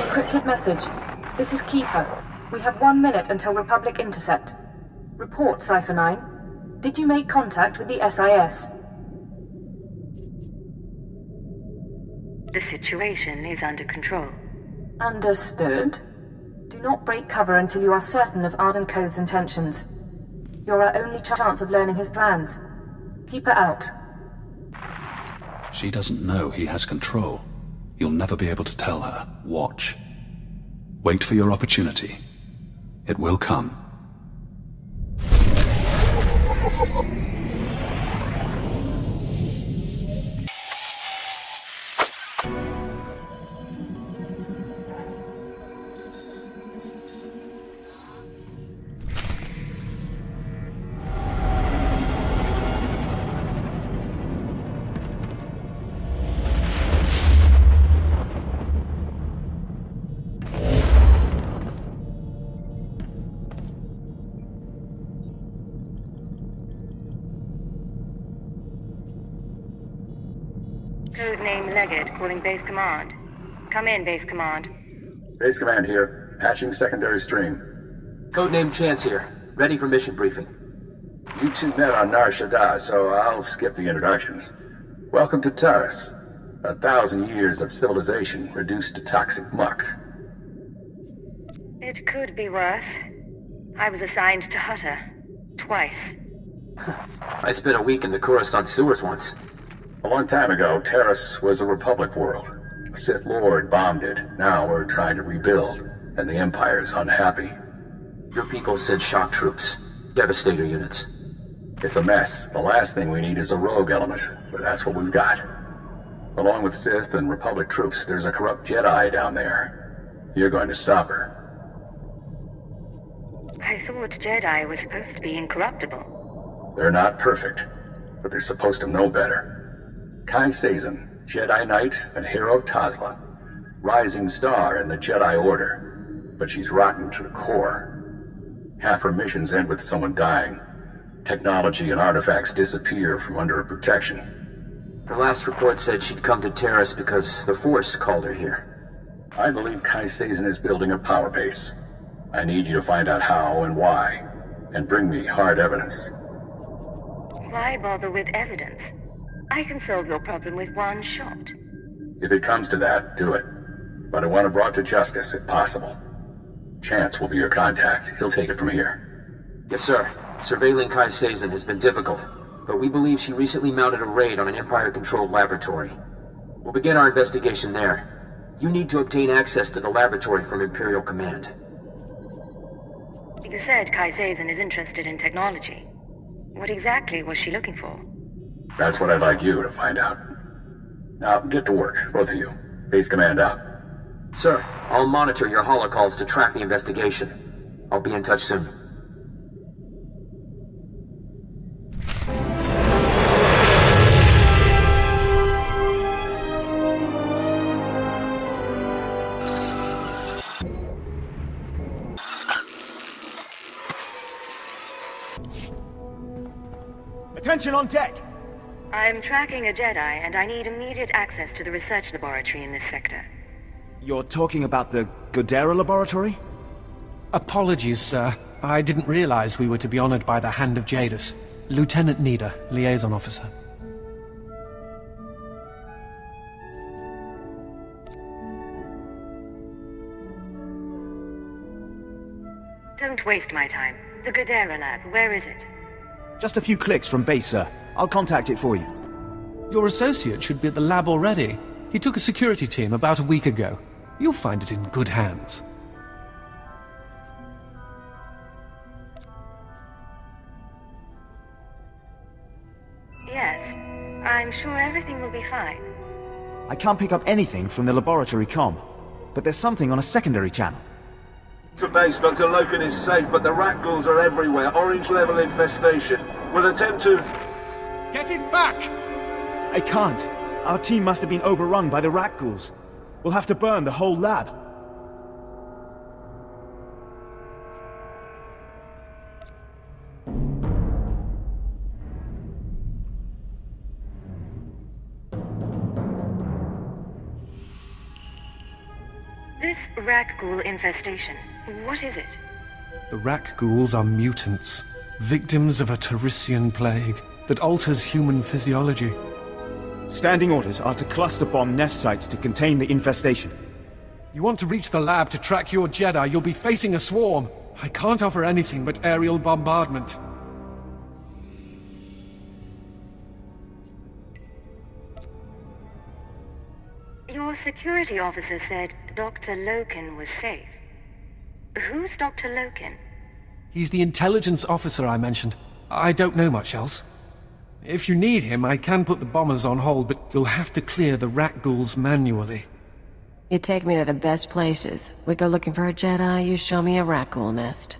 Encrypted message. This is Keeper. We have 1 minute until Republic intercept. Report, Cypher 9. Did you make contact with the SIS? The situation is under control. Understood. Do not break cover until you are certain of Ardun Kothe's intentions. You're our only chance of learning his plans. Keeper out. She doesn't know he has control. You'll never be able to tell her. Watch. Wait for your opportunity. It will come. Codename Leggett calling Base Command. Come in, Base Command. Base Command here. Patching secondary stream. Codename Chance here. Ready for mission briefing. You two met on Nar Shaddaa, so I'll skip the introductions. Welcome to Taris. 1,000 years of civilization reduced to toxic muck. It could be worse. I was assigned to Hutter. Twice. I spent a week in the Coruscant sewers once. A long time ago, Taris was a Republic world. A Sith Lord bombed it. Now we're trying to rebuild, and the Empire's unhappy. Your people sent shock troops. Devastator units. It's a mess. The last thing we need is a rogue element, but that's what we've got. Along with Sith and Republic troops, there's a corrupt Jedi down there. You're going to stop her. I thought Jedi was supposed to be incorruptible. They're not perfect, but they're supposed to know better. Ki Sazen, Jedi Knight and hero of Tazla. Rising star in the Jedi Order, but she's rotten to the core. Half her missions end with someone dying. Technology and artifacts disappear from under her protection. Her last report said she'd come to Taris because the Force called her here. I believe Ki Sazen is building a power base. I need you to find out how and why, and bring me hard evidence. Why bother with evidence? I can solve your problem with one shot. If it comes to that, do it. But I want her brought to justice, if possible. Chance will be your contact. He'll take it from here. Yes, sir. Surveilling Ki Sazen has been difficult, but we believe she recently mounted a raid on an Empire-controlled laboratory. We'll begin our investigation there. You need to obtain access to the laboratory from Imperial Command. You said Ki Sazen is interested in technology. What exactly was she looking for? That's what I'd like you to find out. Now, get to work, both of you. Base Command out. Sir, I'll monitor your holocalls to track the investigation. I'll be in touch soon. Attention on deck! I'm tracking a Jedi, and I need immediate access to the research laboratory in this sector. You're talking about the Godera laboratory? Apologies, sir. I didn't realize we were to be honored by the Hand of Jadis. Lieutenant Needa, liaison officer. Don't waste my time. The Godera lab, where is it? Just a few clicks from base, sir. I'll contact it for you. Your associate should be at the lab already. He took a security team about a week ago. You'll find it in good hands. Yes. I'm sure everything will be fine. I can't pick up anything from the laboratory comm, but there's something on a secondary channel. To base, Dr. Lokin is safe, but the Rakghouls are everywhere. Orange-level infestation. We'll attempt to... Get it back! I can't. Our team must have been overrun by the Rakghouls. We'll have to burn the whole lab. This Rakghoul infestation, what is it? The Rakghouls are mutants, victims of a Tarisian plague that alters human physiology. Standing orders are to cluster bomb nest sites to contain the infestation. You want to reach the lab to track your Jedi, you'll be facing a swarm. I can't offer anything but aerial bombardment. Your security officer said Dr. Lokin was safe. Who's Dr. Lokin? He's the intelligence officer I mentioned. I don't know much else. If you need him, I can put the bombers on hold, but you'll have to clear the Rakghouls manually. You take me to the best places. We go looking for a Jedi, you show me a Rakghoul nest.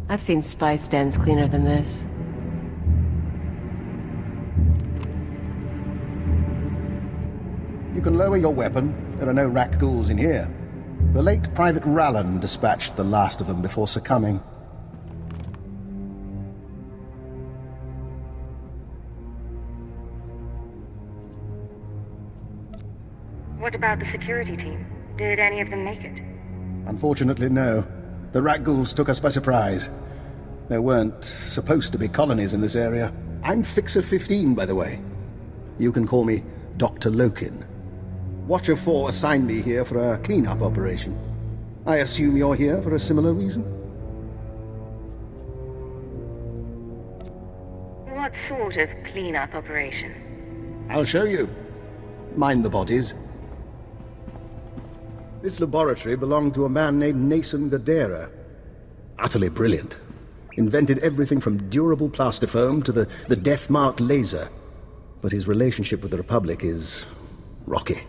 I've seen spice dens cleaner than this. You can lower your weapon. There are no Rakghouls in here. The late Private Rallan dispatched the last of them before succumbing. What about the security team? Did any of them make it? Unfortunately, no. The Rakghouls took us by surprise. There weren't supposed to be colonies in this area. I'm Fixer 15, by the way. You can call me Dr. Lokin. WatcherTwo assigned me here for a cleanup operation. I assume you're here for a similar reason? What sort of cleanup operation? I'll show you. Mind the bodies. This laboratory belonged to a man named Nason Gadera. Utterly brilliant. Invented everything from durable plastifoam to the death-marked laser. But his relationship with the Republic is rocky.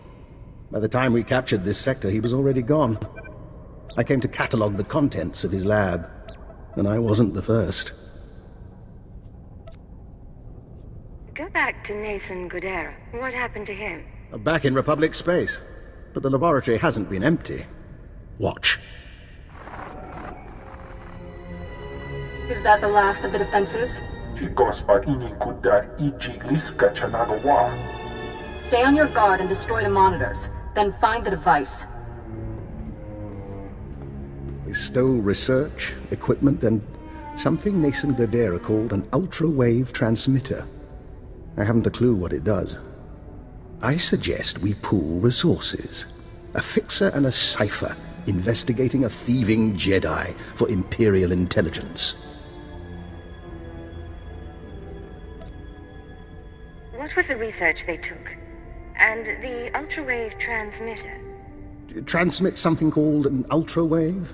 By the time we captured this sector, he was already gone. I came to catalog the contents of his lab, and I wasn't the first. Go back to Nason Gadera. What happened to him? Back in Republic space. But the laboratory hasn't been empty. Watch. Is that the last of the defenses? Stay on your guard and destroy the monitors. Then find the device. They stole research, equipment, and something Nason Gadera called an ultra-wave transmitter. I haven't a clue what it does. I suggest we pool resources. A fixer and a cipher investigating a thieving Jedi for Imperial intelligence. What was the research they took? And the ultrawave transmitter? It transmits something called an ultrawave.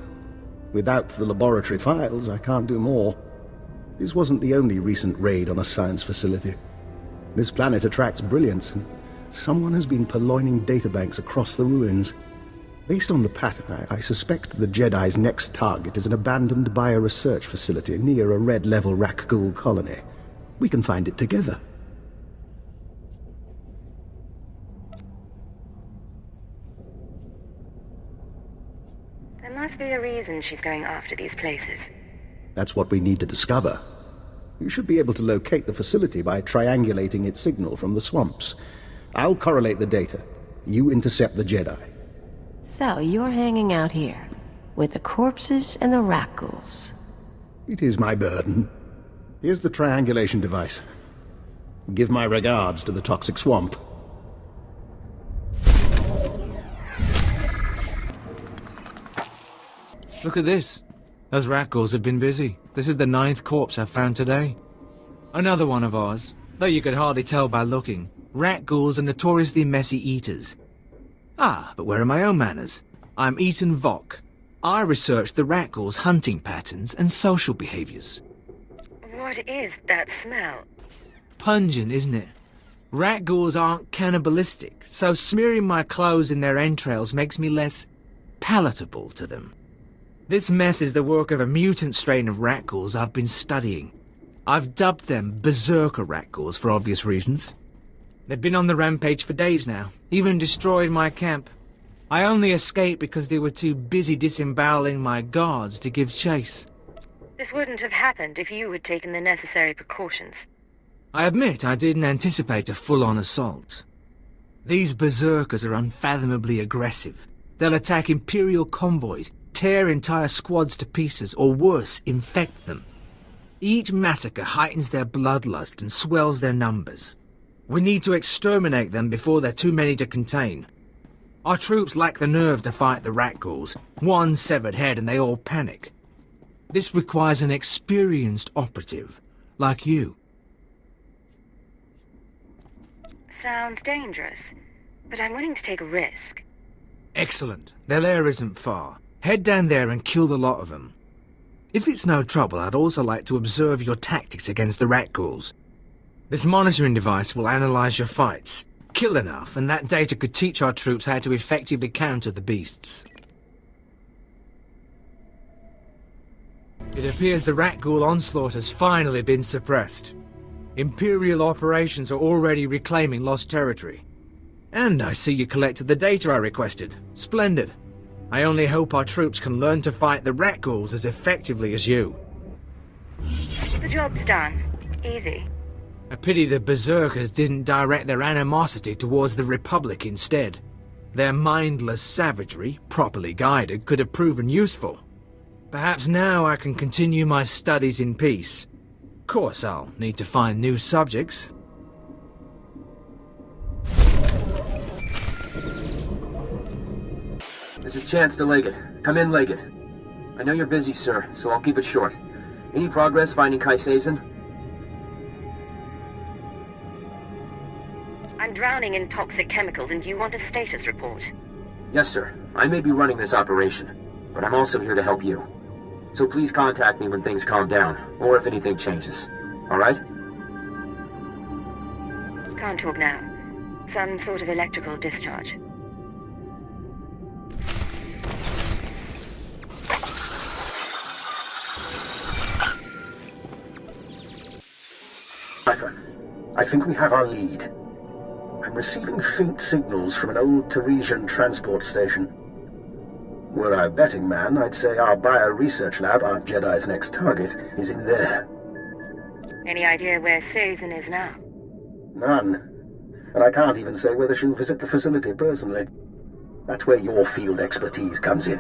Without the laboratory files, I can't do more. This wasn't the only recent raid on a science facility. This planet attracts brilliance, and someone has been purloining databanks across the ruins. Based on the pattern, I suspect the Jedi's next target is an abandoned bioresearch facility near a red-level Rakghoul colony. We can find it together. There must be a reason she's going after these places. That's what we need to discover. You should be able to locate the facility by triangulating its signal from the swamps. I'll correlate the data. You intercept the Jedi. So, you're hanging out here, with the corpses and the Rakghouls. It is my burden. Here's the triangulation device. Give my regards to the toxic swamp. Look at this. Those Rakghouls have been busy. This is the 9th corpse I've found today. Another one of ours, though you could hardly tell by looking. Rakghouls are notoriously messy eaters. Ah, but where are my own manners? I'm Eton Vok. I researched the Rakghouls' hunting patterns and social behaviors. What is that smell? Pungent, isn't it? Rakghouls aren't cannibalistic, so smearing my clothes in their entrails makes me less palatable to them. This mess is the work of a mutant strain of Rakghouls I've been studying. I've dubbed them Berserker Rakghouls for obvious reasons. They've been on the rampage for days now, even destroyed my camp. I only escaped because they were too busy disemboweling my guards to give chase. This wouldn't have happened if you had taken the necessary precautions. I admit I didn't anticipate a full-on assault. These berserkers are unfathomably aggressive. They'll attack Imperial convoys, tear entire squads to pieces, or worse, infect them. Each massacre heightens their bloodlust and swells their numbers. We need to exterminate them before they're too many to contain. Our troops lack the nerve to fight the Rakghouls. One severed head and they all panic. This requires an experienced operative, like you. Sounds dangerous, but I'm willing to take a risk. Excellent. Their lair isn't far. Head down there and kill the lot of them. If it's no trouble, I'd also like to observe your tactics against the Rakghouls. This monitoring device will analyze your fights. Kill enough, and that data could teach our troops how to effectively counter the beasts. It appears the Rakghoul onslaught has finally been suppressed. Imperial operations are already reclaiming lost territory. And I see you collected the data I requested. Splendid. I only hope our troops can learn to fight the Rakghouls as effectively as you. The job's done. Easy. A pity the berserkers didn't direct their animosity towards the Republic instead. Their mindless savagery, properly guided, could have proven useful. Perhaps now I can continue my studies in peace. Of course, I'll need to find new subjects. This is Chancellor Leggett. Come in, Leggett. I know you're busy, sir, so I'll keep it short. Any progress finding Ki Sazen? I'm drowning in toxic chemicals, and you want a status report? Yes, sir. I may be running this operation, but I'm also here to help you. So please contact me when things calm down, or if anything changes. All right? Can't talk now. Some sort of electrical discharge. I think we have our lead. I'm receiving faint signals from an old Tarisian transport station. Were I a betting man, I'd say our bio-research lab, our Jedi's next target, is in there. Any idea where Sazen is now? None. And I can't even say whether she'll visit the facility personally. That's where your field expertise comes in.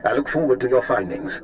I look forward to your findings.